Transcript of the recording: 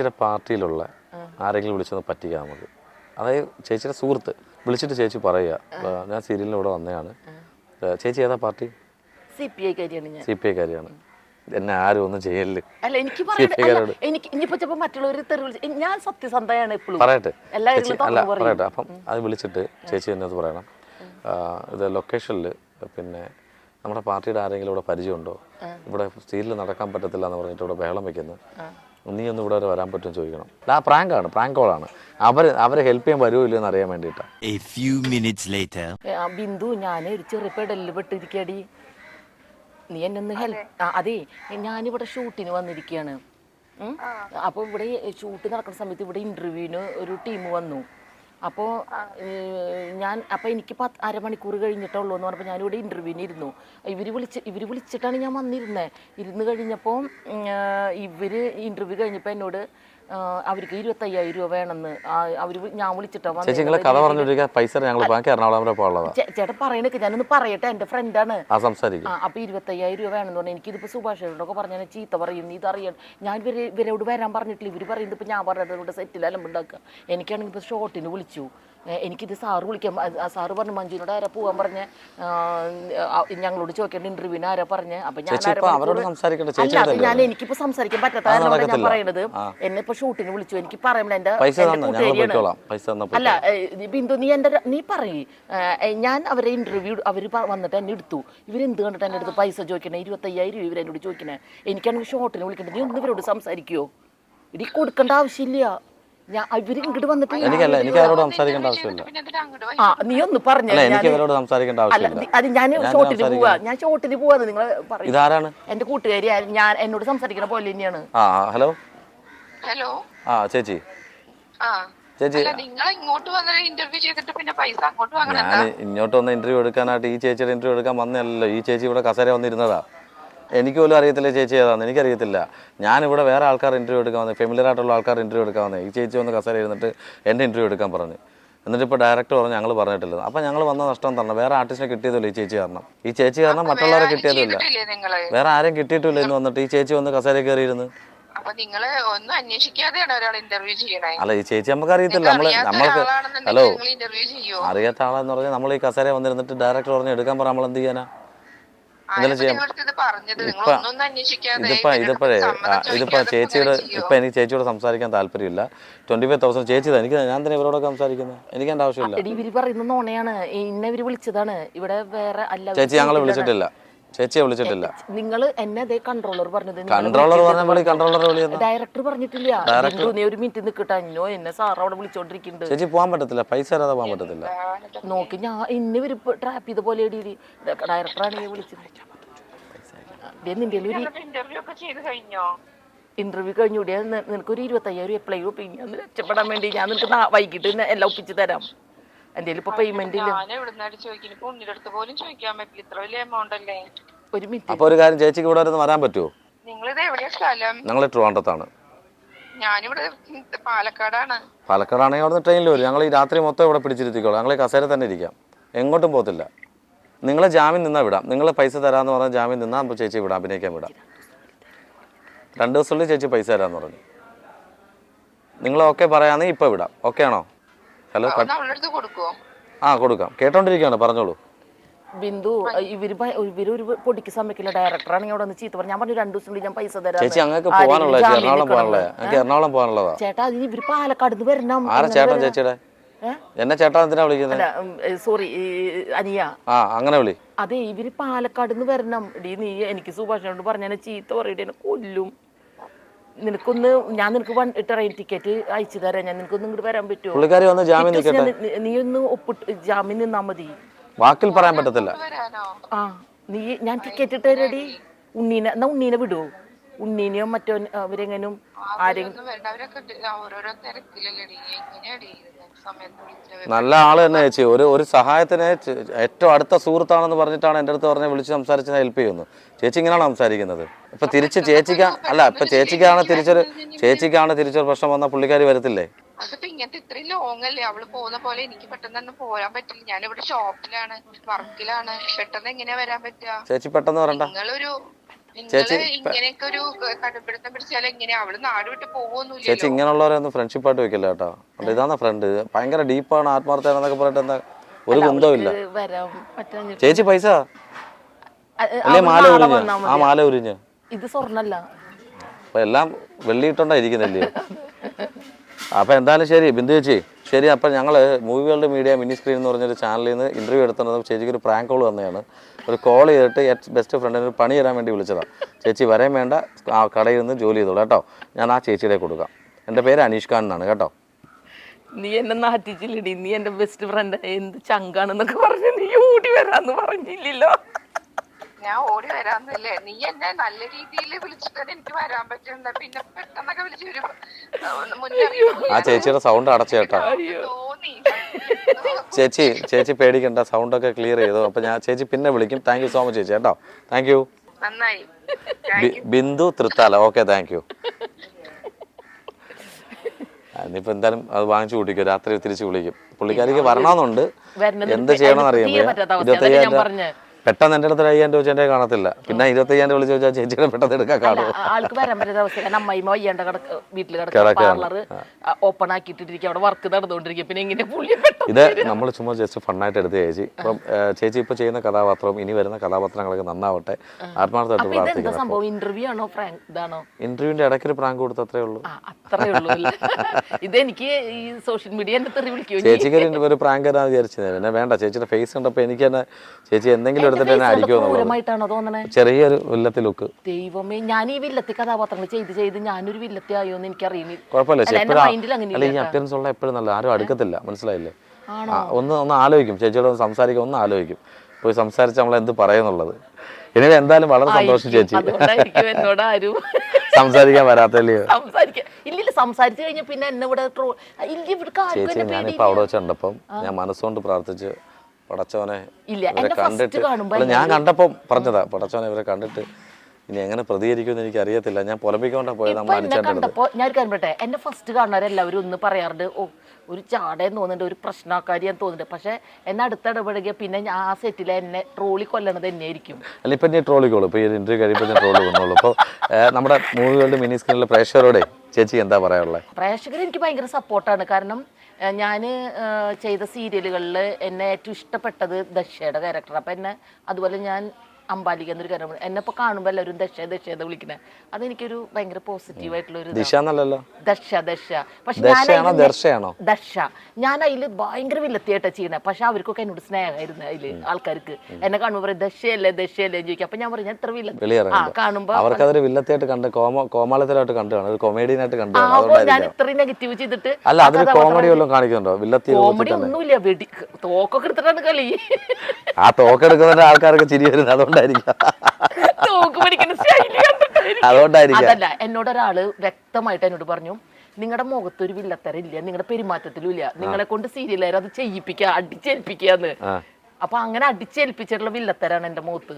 ചേച്ചിയുടെ പാർട്ടിയിലുള്ള ആരെങ്കിലും വിളിച്ചൊന്ന് പറ്റിക്കാം നമുക്ക്. അതായത് ചേച്ചിയുടെ സുഹൃത്ത് വിളിച്ചിട്ട് ചേച്ചി പറയുക, ഞാൻ സീരിയലിന് ഇവിടെ വന്നതാണ്. ചേച്ചി ഏതാ പാർട്ടി? CPI കാരിയാണ്. എന്നെ ആരും ഒന്നും ചെയ്യല്. അല്ല എനിക്ക് ഇനിയിപ്പോ മറ്റുള്ളവർ ഞാൻ സത്യസന്ധയാണ് എപ്പോഴും പറയട്ടെ. പറയട്ടെ. അപ്പം അത് വിളിച്ചിട്ട് ചേച്ചി തന്നെ അത് പറയണം. ഇത് ലൊക്കേഷനിൽ പിന്നെ നമ്മുടെ പാർട്ടിയുടെ ആരെങ്കിലും ഇവിടെ പരിചയമുണ്ടോ, ഇവിടെ സീരിയൽ നടക്കാൻ പറ്റത്തില്ല എന്ന് പറഞ്ഞിട്ട് ഇവിടെ ബഹളം വെക്കുന്നു, നീ ഒന്ന് ഇവിടെ വരെ വരാൻ പറ്റും ചോദിക്കണം. ആ പ്രാങ്കാണ്, പ്രാങ്ക് കോളാണ്. അവരെ ഹെൽപ്പ് ചെയ്യാൻ വരുമോ ഇല്ലയോ എന്ന് അറിയാൻ വേണ്ടിയിട്ടാണ്. ബിന്ദു, ഞാൻ ഒരു ചെറുപ്പടലിൽ പെട്ടിരിക്കടി, നീ എന്നെ ഒന്ന് ഹെൽപ്പ്. അതെ, ഞാനിവിടെ ഷൂട്ടിന് വന്നിരിക്കുകയാണ്. അപ്പോൾ ഇവിടെ ഷൂട്ട് നടക്കുന്ന സമയത്ത് ഇവിടെ ഇൻ്റർവ്യൂവിന് ഒരു ടീം വന്നു. അപ്പോൾ എനിക്ക് അരമണിക്കൂർ കഴിഞ്ഞിട്ടുള്ളൂ എന്ന് പറഞ്ഞപ്പോൾ ഞാനിവിടെ ഇൻ്റർവ്യൂവിന് ഇരുന്നു. ഇവർ വിളിച്ചിട്ടാണ് ഞാൻ ഇരുന്ന് കഴിഞ്ഞപ്പോൾ ഇവർ ഇൻ്റർവ്യൂ കഴിഞ്ഞപ്പോൾ എന്നോട് അവർക്ക് 25,000 രൂപ വേണമെന്ന് ഞാൻ വിളിച്ചിട്ടാണ്. ചേട്ടൻ പറയണൊക്കെ ഞാനൊന്ന് പറയട്ടെ, എൻ്റെ ഫ്രണ്ടാണ്. അപ്പോൾ 25,000 രൂപ വേണമെന്ന് പറഞ്ഞാൽ എനിക്കിതിപ്പോൾ സുഭാഷോടൊക്കെ പറഞ്ഞാൽ ചീത്ത പറയുന്നു, ഇതറിയാൻ ഞാൻ ഇവരോട് വരാൻ പറഞ്ഞിട്ടില്ല. ഇവർ പറയുന്നത് ഇപ്പോൾ ഞാൻ പറഞ്ഞത് ഇവിടെ സെറ്റിൽ അലമ്പുണ്ടാക്കുക. എനിക്കാണെങ്കിൽ ഇപ്പോൾ ഷോട്ടിന് വിളിച്ചു. എനിക്കിത് സാറ് വിളിക്കാം. സാറ് പറഞ്ഞു മഞ്ജുവിനോട് ആരാ പോകാൻ പറഞ്ഞ്, ഞങ്ങളോട് ചോദിക്കേണ്ട ഇൻ്റർവ്യൂവിന് ആരാ പറഞ്ഞ്. അപ്പം ഞാൻ എനിക്കിപ്പോൾ സംസാരിക്കാൻ പറ്റാത്ത ഞാൻ പറയണത്, എന്നെ ഇപ്പോൾ ഷൂട്ടിന് വിളിച്ചു. എനിക്ക് പറയാൻ എൻ്റെ കൂട്ടുകാരിയാണ്. അല്ല ബിന്ദു, നീ പറയ്. ഞാൻ അവരെ ഇൻ്റർവ്യൂ അവർ വന്നിട്ട് എന്നെ എടുത്തു. ഇവരെന്ത് കണ്ടിട്ട് എൻ്റെ അടുത്ത് പൈസ ചോദിക്കണേ? 25,000 രൂപ ഇവരെന്നോട് ചോദിക്കണേ. എനിക്കാണെങ്കിൽ ഷോട്ടിന് വിളിക്കേണ്ടത്. നീ ഒന്ന് ഇവരോട് സംസാരിക്കുമോ? ഇടി കൊടുക്കേണ്ട ആവശ്യമില്ല. ഇവര് ഇങ്ങോട്ട് വന്നിട്ട് എനിക്ക് അവരോട് സംസാരിക്കേണ്ട ആവശ്യമില്ല. നീ ഒന്ന് പറഞ്ഞു. അത് ഞാൻ ഷോട്ടിന് പോവാന്ന് നിങ്ങൾ പറയും. എന്റെ കൂട്ടുകാരി ഞാൻ എന്നോട് സംസാരിക്കണ പോലെ തന്നെയാണ്. ഹലോ ചേച്ചി, ഞാൻ ഇങ്ങോട്ട് വന്ന ഇന്റർവ്യൂ എടുക്കാനായിട്ട് ഈ ചേച്ചിയുടെ ഇന്റർവ്യൂ എടുക്കാൻ വന്നല്ലോ. ഈ ചേച്ചി ഇവിടെ കസേര വന്നിരുന്നതാ. എനിക്ക് പോലും അറിയത്തില്ല ചേച്ചി ഏതാണെന്ന്. എനിക്കറിയത്തില്ല. ഞാനിവിടെ വേറെ ആൾക്കാർ ഇൻ്റർവ്യൂ എടുക്കാൻ വന്നത്, ഫെമിലിയർ ആയിട്ടുള്ള ആൾക്കാർ ഇൻ്റർവ്യൂ എടുക്കാൻ വന്നത്. ഈ ചേച്ചി വന്ന് കസേര ഇരുന്നിട്ട് എൻ്റെ ഇൻ്റർവ്യൂ എടുക്കാൻ പറഞ്ഞു. എന്നിട്ട് ഇപ്പോൾ ഡയറക്ടർ പറഞ്ഞു ഞങ്ങൾ പറഞ്ഞിട്ടില്ല. അപ്പം ഞങ്ങൾ വന്ന നഷ്ടം തരണം. വേറെ ആർട്ടിസ്റ്റിനെ കിട്ടിയതല്ലോ ഈ ചേച്ചി കാരണം. ഈ ചേച്ചി കാരണം മറ്റുള്ളവരെ കിട്ടിയതില്ല. വേറെ ആരെയും കിട്ടിയിട്ടില്ല എന്ന് വന്നിട്ട് ഈ ചേച്ചി വന്ന് കസേര കയറിയിരുന്നു. അല്ല ഈ ചേച്ചി നമുക്ക് അറിയത്തില്ല. നമ്മൾക്ക് ഹലോ അറിയാത്ത ആളെന്ന് പറഞ്ഞാൽ നമ്മൾ ഈ കസേര വന്നിരുന്നിട്ട് ഡയറക്ടർ പറഞ്ഞ് എടുക്കാൻ പറഞ്ഞാൽ നമ്മൾ എന്ത് ചെയ്യാനാ? ഇതിപ്പോ ചേച്ചിയുടെ എനിക്ക് ചേച്ചിയോട് സംസാരിക്കാൻ താല്പര്യമില്ല. 25,000 ചേച്ചി എനിക്ക് ഞാൻ തന്നെ ഇവരോടൊക്കെ സംസാരിക്കുന്നത്. എനിക്ക് എന്റെ ആവശ്യമില്ല. ചേച്ചി ഞങ്ങളെ വിളിച്ചിട്ടില്ല. ചേച്ചിയെ വിളിച്ചിട്ടില്ല. നിങ്ങൾ എന്നെ കൺട്രോളർ പറഞ്ഞത്. ഡയറക്ടർ പറഞ്ഞിട്ടില്ല. ഒരു മിനിറ്റ് നിൽക്കട്ടോ, എന്നെ സാർ അവിടെ വിളിച്ചോണ്ടിരിക്കുന്നുണ്ട്. ചേച്ചി പോകാൻ പറ്റത്തില്ല, പൈസ തരാതെ പോകാൻ പറ്റത്തില്ല. നോക്കി ഞാൻ ഇന്ന് ട്രാപ്പ് ചെയ്ത പോലെ ഡയറക്ടറാണ് വിളിച്ചത്. ഇന്റർവ്യൂ കഴിഞ്ഞൂടെ നിനക്കൊരു 25,000 എപ്പോഴും പിന്നെ രക്ഷപ്പെടാൻ വേണ്ടി ഞാൻ നിനക്ക് വൈകിട്ട് എല്ലാം ഒപ്പിച്ച് തരാം. എന്റെ ഇപ്പൊ പേയ്മെന്റ് ഇല്ല. ഒരു മിനിറ്റ്. അപ്പൊ ഒരു കാര്യം, ചേച്ചിക്ക് ഇവിടെ വരാൻ പറ്റുമോ? ഞങ്ങൾ ട്രിവാൻഡ്രത്താണ്. പാലക്കാടാണെങ്കിൽ അവിടെ ട്രെയിനിൽ വരും. ഞങ്ങൾ ഈ രാത്രി മൊത്തം ഇവിടെ പിടിച്ചിരുത്തിക്കോളാം. ഞങ്ങൾ കസേര തന്നെ ഇരിക്കാം, എങ്ങോട്ടും പോകത്തില്ല. നിങ്ങളെ ജാമ്യം നിന്നാ വിടാം. നിങ്ങൾ പൈസ തരാമെന്ന് പറഞ്ഞാൽ ജാമ്യം നിന്നാൽ അപ്പോൾ ചേച്ചി വിടാം, അഭിനയിക്കാൻ വിടാം. 2 ദിവസത്തിനുള്ളിൽ ചേച്ചി പൈസ തരാമെന്ന് പറഞ്ഞു. നിങ്ങൾ ഓക്കെ പറയാമെങ്കിൽ ഇപ്പോൾ വിടാം. ഓക്കെ ആണോ? ഹലോ, കൊടുക്കാം. കേട്ടോണ്ടിരിക്കുകയാണ്, പറഞ്ഞോളൂ. ബിന്ദു, ഇവരൊരു പൊടിക്ക് സമ്മതിക്കില്ല. ഡയറക്ടറാണെങ്കിൽ അവിടെ ചീത്ത പറഞ്ഞു. ഞാൻ പറഞ്ഞു 2 ദിവസത്തിനുള്ളിൽ ഞാൻ പൈസ തരാം. ചേച്ചി അങ്ങക്ക് പോകാനുള്ളത് എറണാകുളം പോകാനുള്ളതാ. ചേട്ടാ അതിന് ഇവര് പാലക്കാട് നിന്ന് വരണം. ആരാ ചേട്ടൻ? ചേച്ചിയുടെ എന്നെ ചേട്ടാ എന്തിനാ വിളിക്കുന്നത്? സോറി അനിയ. അങ്ങനെ വിളി. അതെ, ഇവര് പാലക്കാട് നിന്ന് വരണം. നീ എനിക്ക് സുഭാഷിനോട് പറഞ്ഞ ചീത്ത പറയട്ടെ, എന്നെ കൊല്ലും. ഞാൻ നിനക്ക് ട്രെയിൻ ടിക്കറ്റ് അയച്ചു തരാം. ഞാൻ നിനക്കൊന്നും ഇങ്ങോട്ട് വരാൻ പറ്റുമോ? നീ ഒന്ന് ഒപ്പിട്ട് ജാമ്യം നിന്നാ മതി. വാക്കിൽ പറയാൻ പറ്റത്തില്ല. ഞാൻ ടിക്കറ്റ് ഇട്ടേരടി. ഉണ്ണീനെ വിടുവോ? ഉണ്ണീനെയോ മറ്റോ അവരെങ്ങനും ആരെങ്കിലും. നല്ല ആള് തന്നെ ചേച്ചി. ഒരു സഹായത്തിന് ഏറ്റവും അടുത്ത സുഹൃത്താണെന്ന് പറഞ്ഞിട്ടാണ് എൻ്റെ അടുത്ത് പറഞ്ഞ് വിളിച്ച് സംസാരിച്ച് ഹെൽപ്പ് ചെയ്യുന്നു. ചേച്ചി ഇങ്ങനെയാണ് സംസാരിക്കുന്നത്. ഇപ്പൊ തിരിച്ച് ചേച്ചിക്കാണ് തിരിച്ചൊരു പ്രശ്നം വന്നാൽ പുള്ളിക്കാരി വരത്തില്ലേ? അതിപ്പോ ഇങ്ങനത്തെ ഇത്രയും ലോങ് അല്ലേ അവള് പോകുന്ന പോലെ എനിക്ക് പെട്ടെന്ന് പോരാൻ പറ്റില്ല. ഞാനിവിടെ ഷോപ്പിലാണ്, വർക്കിലാണ്. പെട്ടെന്ന് എങ്ങനെയാ വരാൻ പറ്റുക? ചേച്ചി പെട്ടെന്ന് വരണ്ട. നിങ്ങളൊരു നിങ്ങള് ഇങ്ങനെയൊക്കെ ഒരു കടുപ്പിടുത്തം പിടിച്ചാൽ എങ്ങനെയാ അവള് നാട് വിട്ട് പോവൊന്നുമില്ല. ചേച്ചി ഇങ്ങനെയുള്ളവരെ ഒന്ന് ഫ്രണ്ട്ഷിപ്പായിട്ട് വെക്കില്ല കേട്ടോ. അതുകൊണ്ട് ഇതാണ് ഫ്രണ്ട്, ഭയങ്കര ഡീപ്പാണ്, ആത്മാർത്ഥമാണെന്നൊക്കെ പറഞ്ഞിട്ട് എന്താ ഒരു ബന്ധവും ഇല്ല. വരാൻ പറ്റാൻ ചേച്ചി പൈസ അല്ലേ മാല ഉരിഞ്ഞ്, ആ മാല ഉരിഞ്ഞ് ഇത് സ്വർണ്ണല്ല, അപ്പൊ എല്ലാം വെള്ളിയിട്ടുണ്ടാ ഇരിക്കുന്നില്ലേ. അപ്പൊ എന്തായാലും ശരി ബിന്ദു ചേച്ചി, ശരി. അപ്പം ഞങ്ങൾ movie world media mini screen എന്ന് പറഞ്ഞൊരു ചാനലിൽ നിന്ന് ഇൻ്റർവ്യൂ എടുത്തുന്നത് ചേച്ചിക്ക് ഒരു പ്രാങ്ക് കോൾ തന്നെയാണ്. ഒരു കോൾ ചെയ്തിട്ട് ബെസ്റ്റ് ഫ്രണ്ടിന് ഒരു പണി തരാൻ വേണ്ടി വിളിച്ചതാണ്. ചേച്ചി വരാൻ വേണ്ട, ആ കടയിൽ നിന്ന് ജോലി ചെയ്തോളൂ കേട്ടോ. ഞാൻ ആ ചേച്ചിയുടെ കൊടുക്കാം. എൻ്റെ പേര് അനീഷ് ഖാൻ എന്നാണ് കേട്ടോ. നീ എന്നെ നാറ്റിച്ചില്ലടി, നീ എൻ്റെ ബെസ്റ്റ് ഫ്രണ്ട് എന്ത് ചങ്കാണെന്നൊക്കെ പറഞ്ഞു നീ ഓടി വരാന്ന് പറഞ്ഞില്ലല്ലോ. ഞാൻ ഓടി വരാന്നല്ലേ, നീ എന്നെ നല്ല രീതിയിൽ വിളിച്ചിട്ട് എനിക്ക് വരാൻ പറ്റുന്ന, പിന്നെ പെട്ടെന്നൊക്കെ വിളിച്ച് ഒരു മുന്നറിയിപ്പ്. ആ ചേച്ചിയുടെ സൗണ്ട് അടച്ചു കേട്ടോ. തോന്നി. ചേച്ചി പേടിക്കണ്ട, സൗണ്ടൊക്കെ ക്ലിയർ ചെയ്തു. അപ്പം ഞാൻ ചേച്ചി പിന്നെ വിളിക്കും. താങ്ക് യു സോ മച്ച് ചേച്ചി കേട്ടോ. Thank you. നന്നായി. Bindu Thrithala. Okay, thank you. ഇനിയിപ്പോൾ എന്തായാലും അത് വാങ്ങിച്ചു കൂട്ടിക്കും, രാത്രി തിരിച്ച് വിളിക്കും. പുള്ളിക്കാരിക്ക് വരണമെന്നുണ്ട്, എന്ത് ചെയ്യണമെന്ന് അറിയാൻ വയ്യ. 25,000 പെട്ടെന്ന് എൻ്റെ അടുത്ത് 5,000 രൂപ എൻ്റെ കാണത്തില്ല. പിന്നെ 25,000 വിളിച്ച് ചോദിച്ചാൽ ചേച്ചിയുടെ പെട്ടെന്ന് എടുക്കാൻ കാണുമോ? ആൾക്ക് വരാൻ പറ്റുന്ന അവസ്ഥ. കാരണം അമ്മയിമ്മ വയ്യാണ്ട് വീട്ടിൽ കിടക്കുക, പാർലർ ഓപ്പൺ ആക്കിയിട്ടിരിക്കും, അവിടെ വർക്ക് നടന്നുകൊണ്ടിരിക്കും. പിന്നെ ഇങ്ങനെ പുള്ളി ഇത് നമ്മൾ ചുമ്മാ ജസ്റ്റ് ഫണ്ണായിട്ട് എടുത്ത് ചേച്ചി. അപ്പം ചേച്ചി ഇപ്പൊ ചെയ്യുന്ന കഥാപാത്രവും ഇനി വരുന്ന കഥാപാത്രങ്ങളൊക്കെ നന്നാവട്ടെ, ആത്മാർത്ഥമായിട്ട് പ്രാർത്ഥിക്കണം. സംഭവം ഇന്റർവ്യൂ ആണോ പ്രാങ്ക് ഇതാണോ? ഇന്റർവ്യൂവിന്റെ ഇടയ്ക്കൊരു പ്രാങ്ക് കൊടുത്ത് അത്രേ ഉള്ളൂ. അത്രേ ഉള്ളൂ. ഇതെനിക്ക് ഈ സോഷ്യൽ മീഡിയ എന്നെ തെറി വിളിക്കും. ചേച്ചിക്ക് ഒരു പ്രാങ്ക് തരാൻ വിചാരിച്ചത് എന്നെ വേണ്ട. ചേച്ചിയുടെ ഫേസ് കണ്ടപ്പോ എനിക്ക് തന്നെ ചേച്ചി എന്തെങ്കിലും എടുത്തിട്ട് എന്നെ അടിക്കുമെന്നുള്ളത് ചെറിയൊരു വില്ലത്തി ലുക്ക്. ദൈവമേ, ഞാൻ ഈ വില്ലത്തി കഥാപാത്രങ്ങൾ ചെയ്ത് ഞാനൊരു വില്ലത്തി ആയോന്ന് എനിക്കറിയുന്നില്ല. കുഴപ്പമില്ല ചേച്ചി, ഈ അപ്പിയറൻസ് ഉള്ള എപ്പോഴും നല്ല, ആരും അടുക്കത്തില്ല, മനസ്സിലായില്ലേ? ഒന്ന് ആലോചിക്കും, ചേച്ചിയോട് ഒന്ന് സംസാരിക്കും, ഒന്ന് ആലോചിക്കും, പോയി സംസാരിച്ച് നമ്മൾ എന്ത് പറയുന്നുള്ളത്. ഇനി എന്തായാലും വളരെ സന്തോഷം ചേച്ചി, എന്നോട് ആരും സംസാരിക്കാൻ വരാത്തല്ലേ. ഇല്ലില്ല, സംസാരിച്ചു കഴിഞ്ഞ പിന്നെ എന്നെ ഇവിടെ ചേച്ചി ഞാനിപ്പോ അവിടെ വെച്ച് കണ്ടപ്പം ഞാൻ മനസ്സുകൊണ്ട് പ്രാർത്ഥിച്ച്, പടച്ചവനെ ഇവരെ കണ്ടിട്ട്, ഞാൻ കണ്ടപ്പോ പറഞ്ഞതാ, പടച്ചവനെ ഇവരെ കണ്ടിട്ട് ഇനി എങ്ങനെ പ്രതികരിക്കുമെന്ന് എനിക്ക് അറിയത്തില്ല. ഞാൻ പൊലമ്പിക്കൊണ്ടാ പോയത്. കണ്ടപ്പോ ഞാൻ കണ്ടേ എന്നെ ഫസ്റ്റ് കാണുന്നവരെല്ലാവരും ഒന്ന് പറയാറുണ്ട്, ഓ ഒരു ചാടയെന്ന് തോന്നുന്നുണ്ട്, ഒരു പ്രശ്നക്കാരിയെന്ന് തോന്നുന്നുണ്ട്. പക്ഷെ എന്നെ അടുത്തിടപെടുക പിന്നെ ആ സെറ്റിലെ എന്നെ ട്രോളി കൊല്ലണത് തന്നെയായിരിക്കും. അല്ല ഇപ്പൊ നീ ട്രോളിക്കോളൂ, ഇപ്പൊ ഈ ഇന്റർവ്യൂ കഴിയുമ്പോൾ ഞാൻ ട്രോളി വന്നോളൂ. അപ്പോൾ നമ്മുടെ മൂവികളുടെ മിനി സ്ക്രീനിലെ പ്രേക്ഷകരോടെ ചേച്ചി എന്താ പറയാനുള്ളത്? പ്രേക്ഷകർ എനിക്ക് ഭയങ്കര സപ്പോർട്ടാണ്. കാരണം ഞാൻ ചെയ്ത സീരിയലുകളിൽ എന്നെ ഏറ്റവും ഇഷ്ടപ്പെട്ടത് ദശയുടെ ക്യാരക്ടർ. അപ്പം എന്നെ അതുപോലെ ഞാൻ അമ്പാലിക എന്നൊരു കാര്യം എന്നെ ഇപ്പോൾ കാണുമ്പോൾ എല്ലാവരും ദശ വിളിക്കണേ, അതെനിക്കൊരു ഭയങ്കര പോസിറ്റീവായിട്ടുള്ളൊരു ദശ. പക്ഷെ ദശ ഞാൻ അതിൽ ഭയങ്കര വില്ലത്തിയായിട്ടാണ് ചെയ്യണേ. പക്ഷെ അവർക്കൊക്കെ എന്നോട് സ്നേഹമായിരുന്നു. അതില് ആൾക്കാർക്ക് എന്നെ കാണുമ്പോൾ പറയും ദശയല്ലേ ചോദിക്കും. അപ്പൊ ഞാൻ പറയും ഞാൻ ഇത്ര വില്ലത്തി കാണുമ്പോൾ അവർക്കതൊരു വില്ലത്തിയായിട്ട് കണ്ട്, കോമാളിത്തരമായിട്ട് കണ്ടു, ഒരു കൊമേഡിയനായിട്ട് കണ്ടു. ഞാൻ ഇത്രയും നെഗറ്റീവ് ചെയ്തിട്ട് അല്ല അതൊരു കോമഡി വല്ലതും കാണിക്കുന്നുണ്ടോ? വില്ലത്തി കോമഡി ഒന്നുമില്ല, വെടി തോക്കൊക്കെ എടുത്തിട്ടാണ് കളി. ആ തോക്കെടുക്കുന്ന ആൾക്കാർക്ക് ചിരി വരുന്നത് അതുകൊണ്ടായിരിക്കും. അതല്ല, എന്നോടൊരാള് വ്യക്തമായിട്ട് എന്നോട് പറഞ്ഞു, നിങ്ങളുടെ മുഖത്തൊരു വില്ലത്തരം ഇല്ല, നിങ്ങളുടെ പെരുമാറ്റത്തിലും ഇല്ല, നിങ്ങളെ കൊണ്ട് സീരിയലായാലും അത് ചെയ്യിപ്പിക്കുക, അടിച്ചേൽപ്പിക്കാന്ന്. അപ്പൊ അങ്ങനെ അടിച്ചേൽപ്പിച്ചിട്ടുള്ള വില്ലത്തരാണ് എന്റെ മുഖത്ത്.